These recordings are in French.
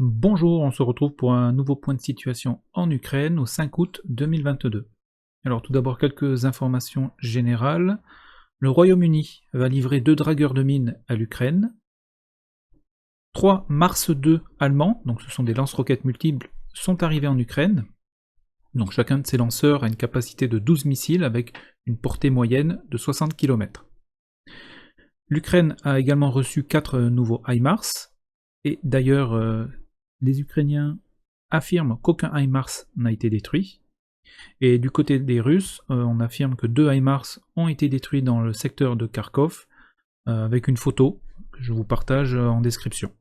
Bonjour, on se retrouve pour un nouveau point de situation en Ukraine au 5 août 2022. Alors tout d'abord quelques informations générales. Le Royaume-Uni va livrer 2 dragueurs de mines à l'Ukraine. 3 Mars 2 allemands, donc ce sont des lance-roquettes multiples, sont arrivés en Ukraine. Donc chacun de ces lanceurs a une capacité de 12 missiles avec une portée moyenne de 60 km. L'Ukraine a également reçu 4 nouveaux HIMARS, et d'ailleurs les Ukrainiens affirment qu'aucun HIMARS n'a été détruit. Et du côté des Russes, on affirme que 2 HIMARS ont été détruits dans le secteur de Kharkov, avec une photo que je vous partage en description.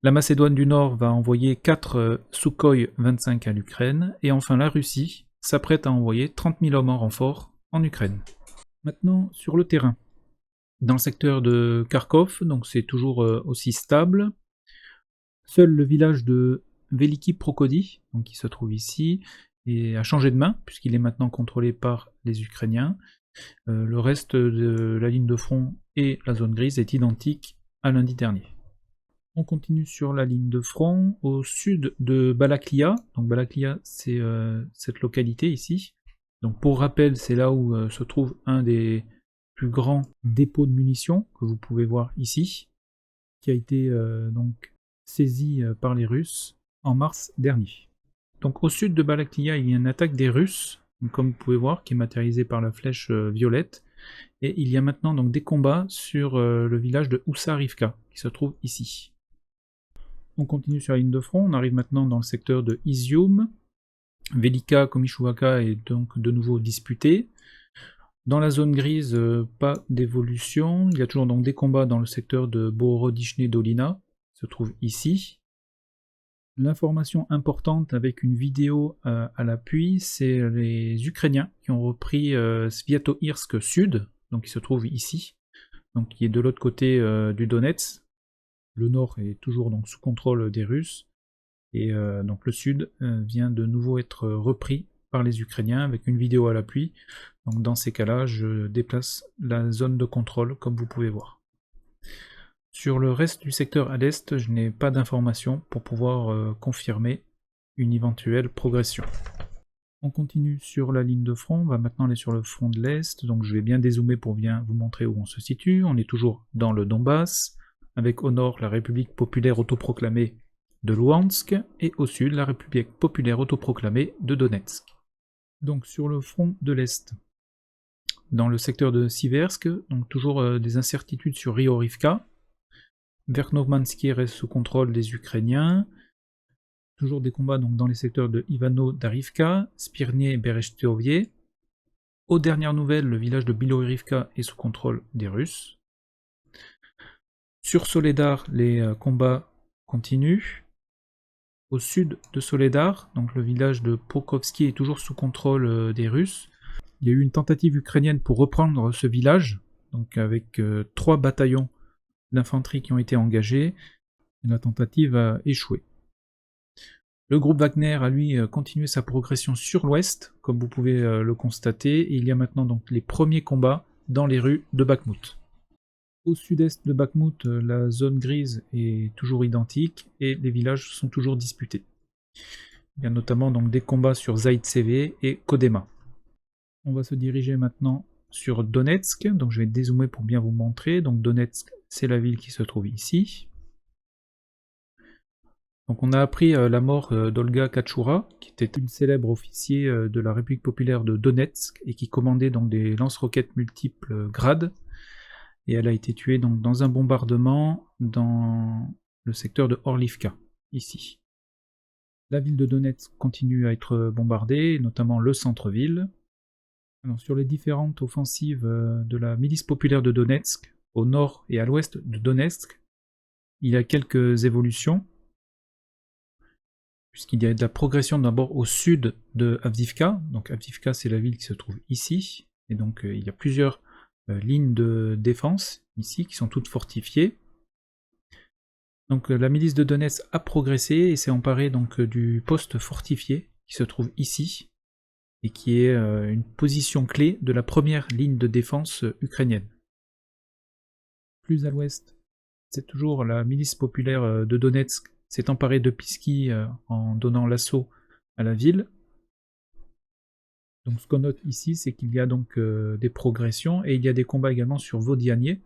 La Macédoine du Nord va envoyer 4 Sukhoi 25 à l'Ukraine, et enfin la Russie s'apprête à envoyer 30 000 hommes en renfort en Ukraine. Maintenant, sur le terrain. Dans le secteur de Kharkov, donc c'est toujours aussi stable. Seul le village de Veliki Prokhodi, donc qui se trouve ici, a changé de main, puisqu'il est maintenant contrôlé par les Ukrainiens. Le reste de la ligne de front et la zone grise est identique à lundi dernier. On continue sur la ligne de front, au sud de Balaklia. Donc Balaklia, c'est cette localité ici. Donc pour rappel, c'est là où se trouve un des plus grands dépôts de munitions, que vous pouvez voir ici, qui a été donc saisi par les Russes en mars dernier. Donc au sud de Balaklia, il y a une attaque des Russes, comme vous pouvez voir, qui est matérialisée par la flèche violette, et il y a maintenant donc des combats sur le village de Oussarivka, qui se trouve ici. On continue sur la ligne de front, on arrive maintenant dans le secteur de Izium. Velika Komishuvaka est donc de nouveau disputé. Dans la zone grise, pas d'évolution. Il y a toujours donc des combats dans le secteur de Borodishne Dolina, qui se trouve ici. L'information importante avec une vidéo à l'appui, c'est les Ukrainiens qui ont repris Sviatohirsk Sud, donc qui se trouve ici, donc qui est de l'autre côté du Donetsk. Le nord est toujours donc sous contrôle des Russes, et donc le sud vient de nouveau être repris par les Ukrainiens avec une vidéo à l'appui. Donc dans ces cas-là, je déplace la zone de contrôle comme vous pouvez voir. Sur le reste du secteur à l'est, je n'ai pas d'informations pour pouvoir confirmer une éventuelle progression. On continue sur la ligne de front, on va maintenant aller sur le front de l'est, donc je vais bien dézoomer pour bien vous montrer où on se situe. On est toujours dans le Donbass, avec au nord la République populaire autoproclamée de Luhansk, et au sud la République populaire autoproclamée de Donetsk. Donc sur le front de l'est, dans le secteur de Siversk, donc toujours des incertitudes sur Ryorivka. Verkhovmansky reste sous contrôle des Ukrainiens. Toujours des combats donc dans les secteurs de Ivano-Darivka, Spirne et Bereshtovie. Aux dernières nouvelles, le village de Biloirivka est sous contrôle des Russes. Sur Soledar, les combats continuent. Au sud de Soledar, donc le village de Pokrovski est toujours sous contrôle des Russes. Il y a eu une tentative ukrainienne pour reprendre ce village, donc avec 3 bataillons d'infanterie qui ont été engagés. La tentative a échoué. Le groupe Wagner a lui continué sa progression sur l'ouest, comme vous pouvez le constater, et il y a maintenant donc les premiers combats dans les rues de Bakhmout. Au sud-est de Bakhmout, la zone grise est toujours identique et les villages sont toujours disputés. Il y a notamment donc des combats sur Zaïtsev et Kodema. On va se diriger maintenant sur Donetsk, donc je vais dézoomer pour bien vous montrer. Donc Donetsk, c'est la ville qui se trouve ici. Donc on a appris la mort d'Olga Kachura, qui était une célèbre officier de la République populaire de Donetsk et qui commandait donc des lance-roquettes multiples Grad. Et elle a été tuée donc dans un bombardement dans le secteur de Orlivka, ici. La ville de Donetsk continue à être bombardée, notamment le centre-ville. Alors, sur les différentes offensives de la milice populaire de Donetsk, au nord et à l'ouest de Donetsk, il y a quelques évolutions, puisqu'il y a de la progression d'abord au sud de Avdiivka. Donc Avdiivka, c'est la ville qui se trouve ici, et donc il y a plusieurs lignes de défense ici qui sont toutes fortifiées. Donc la milice de Donetsk a progressé et s'est emparée donc du poste fortifié qui se trouve ici et qui est une position clé de la première ligne de défense ukrainienne. Plus à l'ouest, c'est toujours la milice populaire de Donetsk s'est emparé de Pisky en donnant l'assaut à la ville. Donc ce qu'on note ici, c'est qu'il y a donc des progressions, et il y a des combats également sur Vaudianier,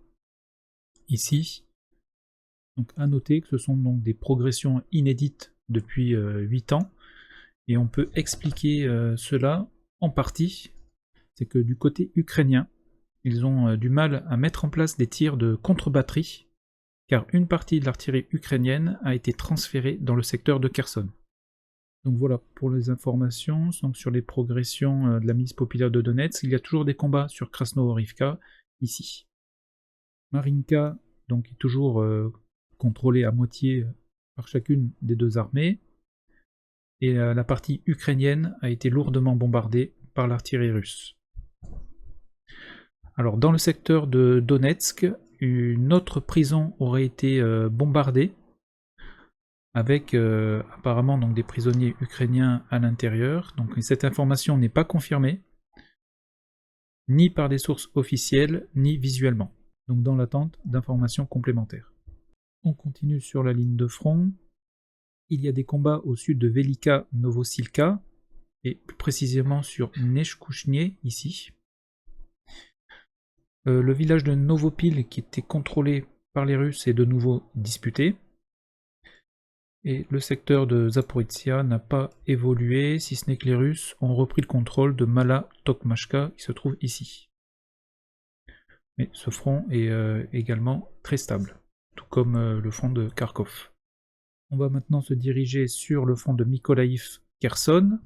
ici. Donc à noter que ce sont donc des progressions inédites depuis 8 ans, et on peut expliquer cela en partie. C'est que du côté ukrainien, ils ont du mal à mettre en place des tirs de contre-batterie, car une partie de l'artillerie ukrainienne a été transférée dans le secteur de Kherson. Donc voilà pour les informations. Donc sur les progressions de la milice populaire de Donetsk, il y a toujours des combats sur Krasnohorivka, ici. Marinka donc, est toujours contrôlée à moitié par chacune des deux armées, et la partie ukrainienne a été lourdement bombardée par l'artillerie russe. Alors dans le secteur de Donetsk, une autre prison aurait été bombardée, avec apparemment donc des prisonniers ukrainiens à l'intérieur. Donc cette information n'est pas confirmée, ni par des sources officielles, ni visuellement. Donc dans l'attente d'informations complémentaires. On continue sur la ligne de front. Il y a des combats au sud de Velika Novosilka, et plus précisément sur Nechkouchnie, ici. Le village de Novopil, qui était contrôlé par les Russes, est de nouveau disputé. Et le secteur de Zaporizhia n'a pas évolué, si ce n'est que les Russes ont repris le contrôle de Mala Tokmachka, qui se trouve ici. Mais ce front est également très stable, tout comme le front de Kharkov. On va maintenant se diriger sur le front de Mykolaïv-Kherson.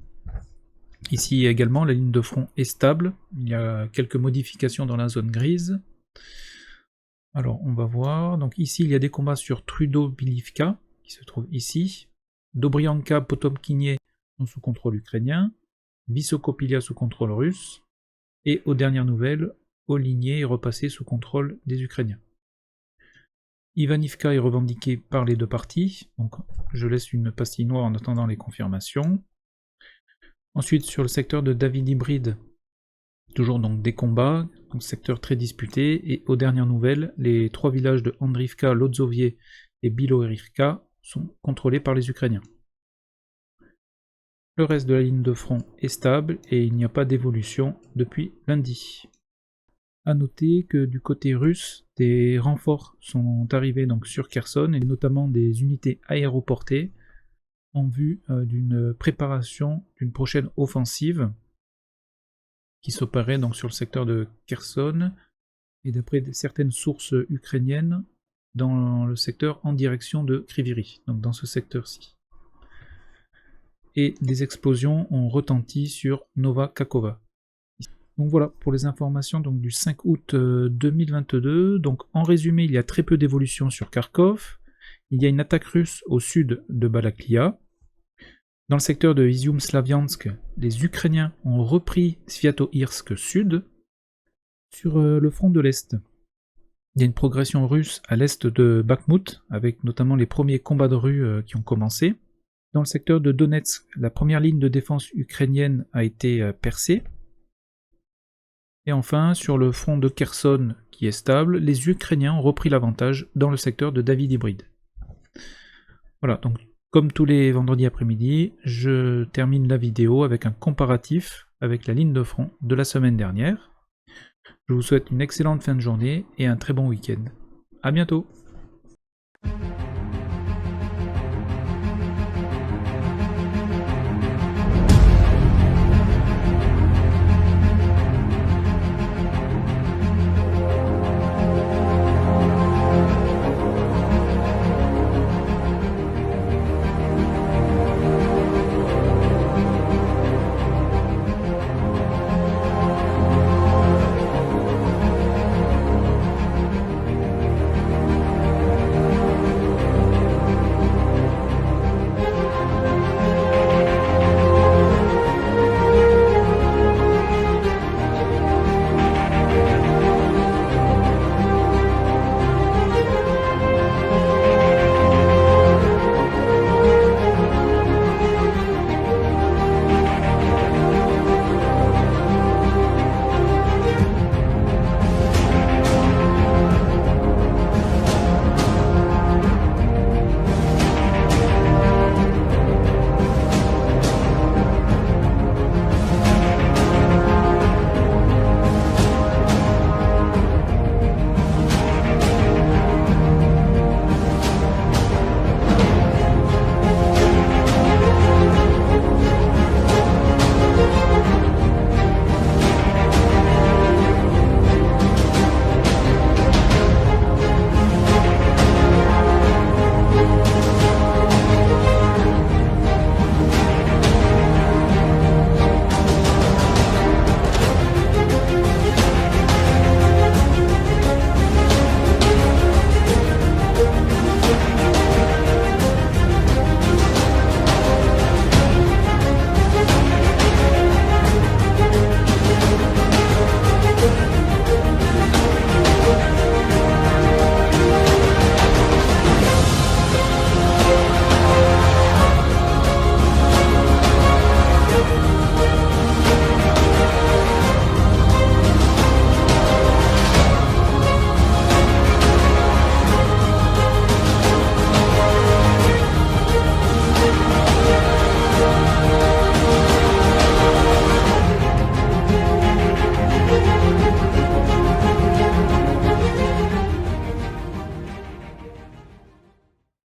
Ici également, la ligne de front est stable. Il y a quelques modifications dans la zone grise. Alors, on va voir. Donc ici, il y a des combats sur Trudo-Bilivka, qui se trouve ici. Dobrianka, Potomkinie sont sous contrôle ukrainien. Vissokopilia sous contrôle russe. Et aux dernières nouvelles, Oligné est repassé sous contrôle des Ukrainiens. Ivanivka est revendiqué par les deux parties. Donc je laisse une pastille noire en attendant les confirmations. Ensuite, sur le secteur de Davydibryd, toujours donc des combats, donc secteur très disputé, et aux dernières nouvelles, les trois villages de Andrivka, Lodzovie et Bilohorivka sont contrôlés par les Ukrainiens. Le reste de la ligne de front est stable et il n'y a pas d'évolution depuis lundi. A noter que du côté russe, des renforts sont arrivés donc sur Kherson, et notamment des unités aéroportées, en vue d'une préparation d'une prochaine offensive qui s'opérait donc sur le secteur de Kherson, et d'après certaines sources ukrainiennes, dans le secteur en direction de Kryvyi, donc dans ce secteur-ci. Et des explosions ont retenti sur Nova Kakhovka. Donc voilà pour les informations donc, du 5 août 2022. Donc en résumé, il y a très peu d'évolution sur Kharkov. Il y a une attaque russe au sud de Balaklia. Dans le secteur de Izium-Slaviansk, les Ukrainiens ont repris Sviatohirsk sud. Sur le front de l'Est, il y a une progression russe à l'est de Bakhmut, avec notamment les premiers combats de rue qui ont commencé. Dans le secteur de Donetsk, la première ligne de défense ukrainienne a été percée. Et enfin, sur le front de Kherson, qui est stable, les Ukrainiens ont repris l'avantage dans le secteur de Davydibryd. Voilà, donc comme tous les vendredis après-midi, je termine la vidéo avec un comparatif avec la ligne de front de la semaine dernière. Je vous souhaite une excellente fin de journée et un très bon week-end. A bientôt!